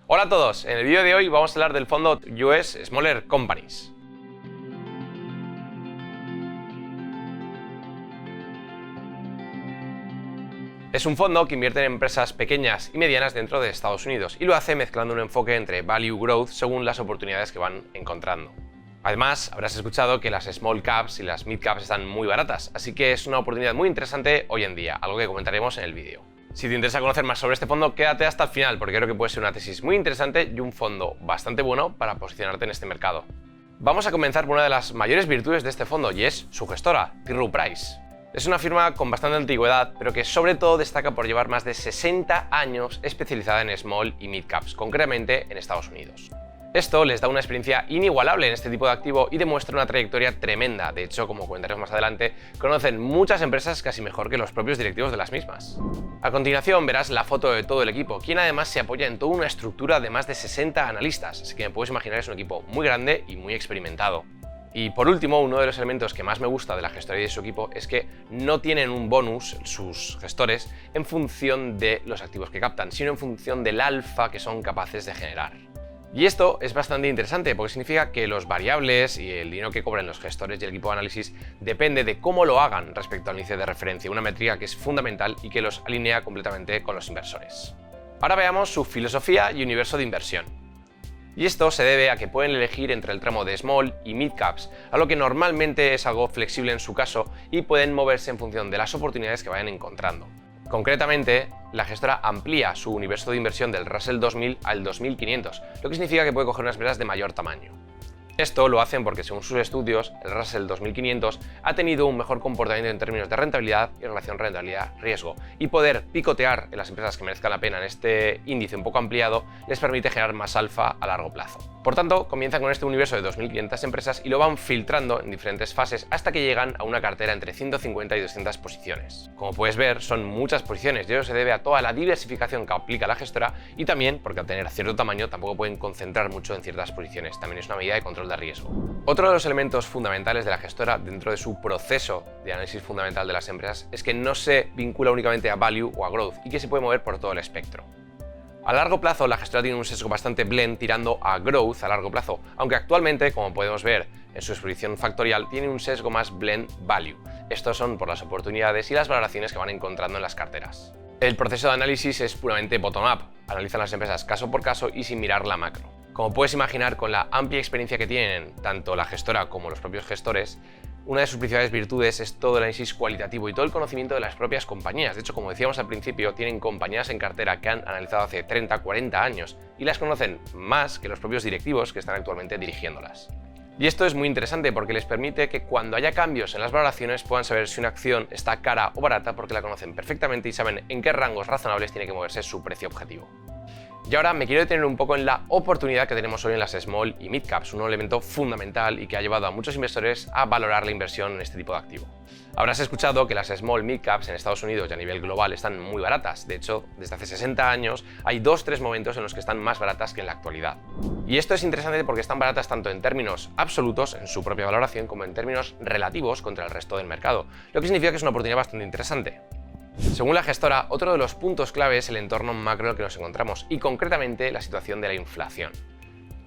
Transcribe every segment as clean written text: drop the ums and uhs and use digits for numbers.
Hola a todos, en el vídeo de hoy vamos a hablar del fondo US Smaller Companies. Es un fondo que invierte en empresas pequeñas y medianas dentro de Estados Unidos y lo hace mezclando un enfoque entre value growth según las oportunidades que van encontrando. Además, habrás escuchado que las small caps y las mid caps están muy baratas, así que es una oportunidad muy interesante hoy en día, algo que comentaremos en el vídeo. Si te interesa conocer más sobre este fondo, quédate hasta el final porque creo que puede ser una tesis muy interesante y un fondo bastante bueno para posicionarte en este mercado. Vamos a comenzar por una de las mayores virtudes de este fondo y es su gestora, T. Rowe Price. Es una firma con bastante antigüedad, pero que sobre todo destaca por llevar más de 60 años especializada en small y mid caps, concretamente en Estados Unidos. Esto les da una experiencia inigualable en este tipo de activo y demuestra una trayectoria tremenda. De hecho, como comentaremos más adelante, conocen muchas empresas casi mejor que los propios directivos de las mismas. A continuación verás la foto de todo el equipo, quien además se apoya en toda una estructura de más de 60 analistas, así que me puedes imaginar es un equipo muy grande y muy experimentado. Y por último, uno de los elementos que más me gusta de la gestoría de su equipo es que no tienen un bonus, sus gestores, en función de los activos que captan, sino en función del alfa que son capaces de generar. Y esto es bastante interesante porque significa que los variables y el dinero que cobran los gestores y el equipo de análisis depende de cómo lo hagan respecto al índice de referencia, una métrica que es fundamental y que los alinea completamente con los inversores. Ahora veamos su filosofía y universo de inversión. Y esto se debe a que pueden elegir entre el tramo de small y mid caps, a lo que normalmente es algo flexible en su caso y pueden moverse en función de las oportunidades que vayan encontrando. Concretamente, la gestora amplía su universo de inversión del Russell 2000 al 2500, lo que significa que puede coger unas empresas de mayor tamaño. Esto lo hacen porque, según sus estudios, el Russell 2500 ha tenido un mejor comportamiento en términos de rentabilidad y relación rentabilidad-riesgo, y poder picotear en las empresas que merezcan la pena en este índice un poco ampliado les permite generar más alfa a largo plazo. Por tanto, comienzan con este universo de 2.500 empresas y lo van filtrando en diferentes fases hasta que llegan a una cartera entre 150 y 200 posiciones. Como puedes ver, son muchas posiciones y ello se debe a toda la diversificación que aplica la gestora y también porque al tener cierto tamaño tampoco pueden concentrar mucho en ciertas posiciones, también es una medida de control de riesgo. Otro de los elementos fundamentales de la gestora dentro de su proceso de análisis fundamental de las empresas es que no se vincula únicamente a value o a growth y que se puede mover por todo el espectro. A largo plazo, la gestora tiene un sesgo bastante blend tirando a growth a largo plazo, aunque actualmente, como podemos ver en su exposición factorial, tiene un sesgo más blend value. Estos son por las oportunidades y las valoraciones que van encontrando en las carteras. El proceso de análisis es puramente bottom-up, analizan las empresas caso por caso y sin mirar la macro. Como puedes imaginar, con la amplia experiencia que tienen tanto la gestora como los propios gestores, una de sus principales virtudes es todo el análisis cualitativo y todo el conocimiento de las propias compañías. De hecho, como decíamos al principio, tienen compañías en cartera que han analizado hace 30, 40 años y las conocen más que los propios directivos que están actualmente dirigiéndolas. Y esto es muy interesante porque les permite que cuando haya cambios en las valoraciones puedan saber si una acción está cara o barata porque la conocen perfectamente y saben en qué rangos razonables tiene que moverse su precio objetivo. Y ahora me quiero detener un poco en la oportunidad que tenemos hoy en las small y mid caps, un elemento fundamental y que ha llevado a muchos inversores a valorar la inversión en este tipo de activo. Habrás escuchado que las small mid caps en Estados Unidos y a nivel global están muy baratas. De hecho, desde hace 60 años hay 2-3 momentos en los que están más baratas que en la actualidad. Y esto es interesante porque están baratas tanto en términos absolutos, en su propia valoración, como en términos relativos contra el resto del mercado, lo que significa que es una oportunidad bastante interesante. Según la gestora, otro de los puntos clave es el entorno macro en el que nos encontramos y concretamente la situación de la inflación.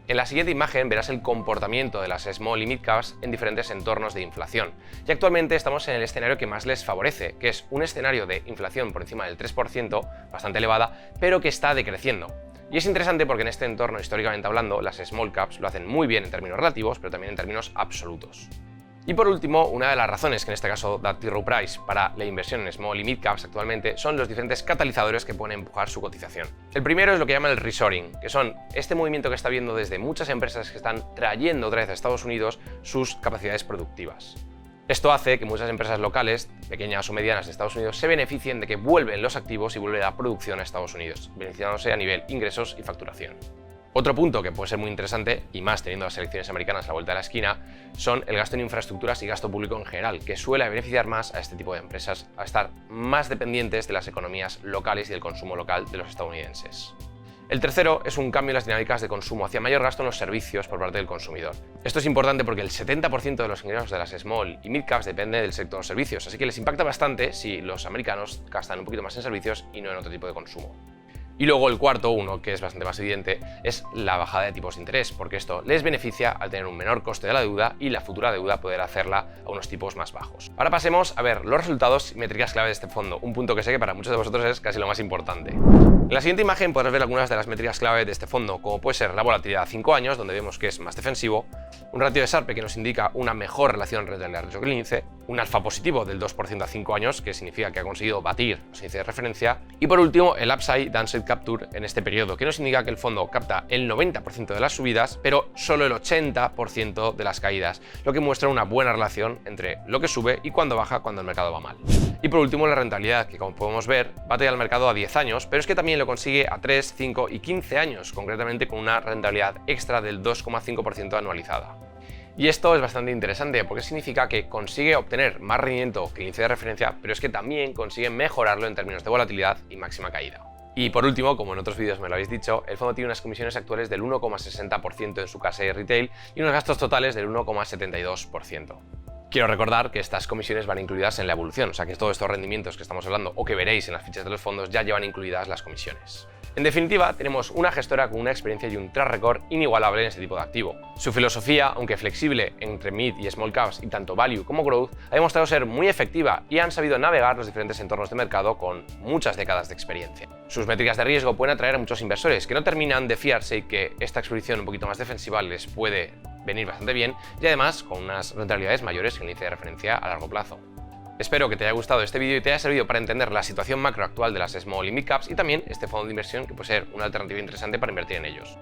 En la siguiente imagen verás el comportamiento de las small y mid caps en diferentes entornos de inflación y actualmente estamos en el escenario que más les favorece, que es un escenario de inflación por encima del 3%, bastante elevada, pero que está decreciendo. Y es interesante porque en este entorno, históricamente hablando, las small caps lo hacen muy bien en términos relativos, pero también en términos absolutos. Y por último, una de las razones que en este caso da T. Rowe Price para la inversión en small y mid caps actualmente son los diferentes catalizadores que pueden empujar su cotización. El primero es lo que llaman el reshoring, que son este movimiento que está viendo desde muchas empresas que están trayendo otra vez a Estados Unidos sus capacidades productivas. Esto hace que muchas empresas locales, pequeñas o medianas de Estados Unidos, se beneficien de que vuelven los activos y vuelve la producción a Estados Unidos, beneficiándose a nivel ingresos y facturación. Otro punto que puede ser muy interesante, y más teniendo las elecciones americanas a la vuelta de la esquina, son el gasto en infraestructuras y gasto público en general, que suele beneficiar más a este tipo de empresas a estar más dependientes de las economías locales y del consumo local de los estadounidenses. El tercero es un cambio en las dinámicas de consumo hacia mayor gasto en los servicios por parte del consumidor. Esto es importante porque el 70% de los ingresos de las small y mid caps depende del sector servicios, así que les impacta bastante si los americanos gastan un poquito más en servicios y no en otro tipo de consumo. Y luego el cuarto, uno que es bastante más evidente, es la bajada de tipos de interés, porque esto les beneficia al tener un menor coste de la deuda y la futura deuda poder hacerla a unos tipos más bajos. Ahora pasemos a ver los resultados y métricas clave de este fondo, un punto que sé que para muchos de vosotros es casi lo más importante. En la siguiente imagen podrás ver algunas de las métricas clave de este fondo, como puede ser la volatilidad a 5 años, donde vemos que es más defensivo, un ratio de Sharpe que nos indica una mejor relación rentabilidad-riesgo que el índice, un alfa positivo del 2% a 5 años, que significa que ha conseguido batir los índices de referencia, y por último el Upside Downside Capture en este periodo, que nos indica que el fondo capta el 90% de las subidas, pero solo el 80% de las caídas, lo que muestra una buena relación entre lo que sube y cuando baja cuando el mercado va mal. Y por último la rentabilidad, que como podemos ver bate al mercado a 10 años, pero es que también lo consigue a 3, 5 y 15 años, concretamente con una rentabilidad extra del 2,5% anualizada. Y esto es bastante interesante porque significa que consigue obtener más rendimiento que el índice de referencia, pero es que también consigue mejorarlo en términos de volatilidad y máxima caída. Y por último, como en otros vídeos me lo habéis dicho, el fondo tiene unas comisiones actuales del 1,60% en su casa de retail y unos gastos totales del 1,72%. Quiero recordar que estas comisiones van incluidas en la evolución, o sea que todos estos rendimientos que estamos hablando o que veréis en las fichas de los fondos ya llevan incluidas las comisiones. En definitiva, tenemos una gestora con una experiencia y un track record inigualable en este tipo de activo. Su filosofía, aunque flexible entre mid y small caps y tanto value como growth, ha demostrado ser muy efectiva y han sabido navegar los diferentes entornos de mercado con muchas décadas de experiencia. Sus métricas de riesgo pueden atraer a muchos inversores que no terminan de fiarse y que esta exposición un poquito más defensiva les puede venir bastante bien y además con unas rentabilidades mayores que el índice de referencia a largo plazo. Espero que te haya gustado este vídeo y te haya servido para entender la situación macro actual de las small y mid caps y también este fondo de inversión que puede ser una alternativa interesante para invertir en ellos.